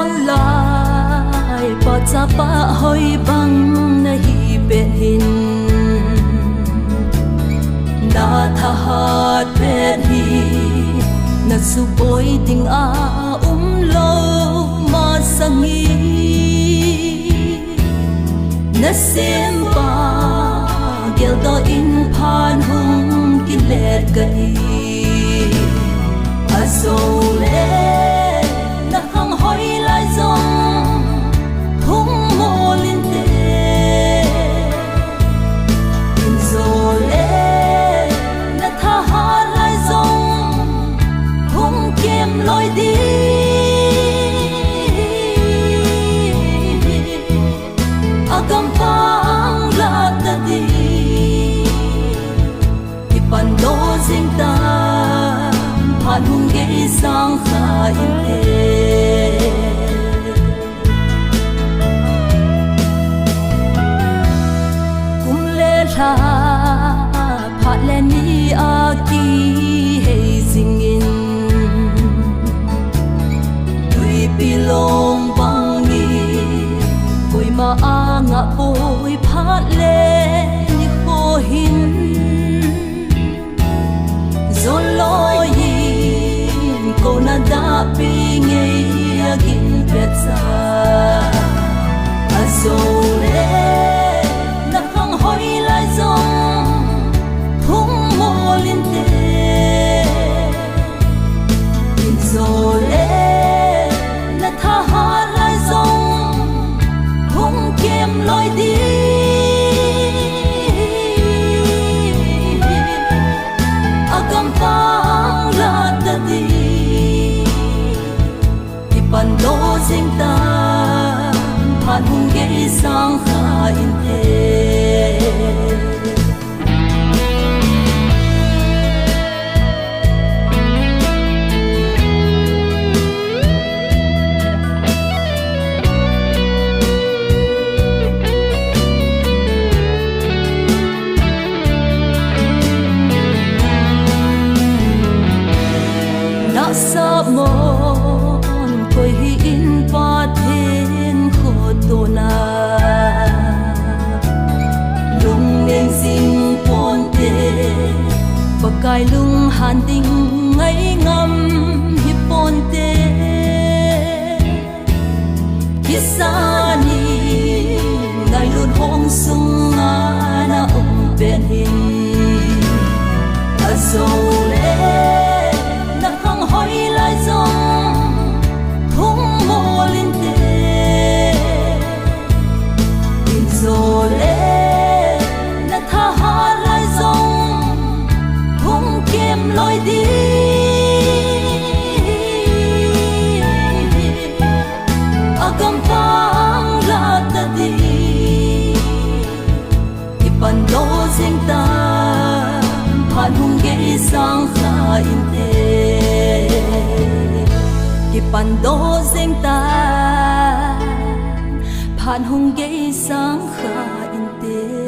on lại bỏ cha pa hoi bang na hi ben hin na tha hat ben hi na su boy ding a lo ma sangi na sem pa gel do in phan hung kin let gai a so le na hang hoi lai zong hung mo lin te in so le na tha ha lai zong hung kem loi đi agam pang la ta đi ipan do sing ta phan hung ge sang kha in te kum le tha phat le ni a ki he sing in tui pilong bang ni koi ma a nga poi phat le ni ho hin zon lo yin ko na da pi nge agin pet sa a so le na hang hoi lai zong hung mo lin te in so le na tha ha lai zong hung kem loi đi agam pang la ta đi ipan do sing ta phan hung ge sang kha in te sa mon koi hi in pa then kho to na lung nen sing pon te pa kai lung han ding ngai ngam hi pon te kisani ngai lun hong sung na ben hin a so le hoi lai zong hung mo lin te in so le na tha ha lai zong hung kem loi đi agam pang la ta đi ipan do sing ta phan hung ge sang kha in te pan do zeng ta phan hung ge sang kha in te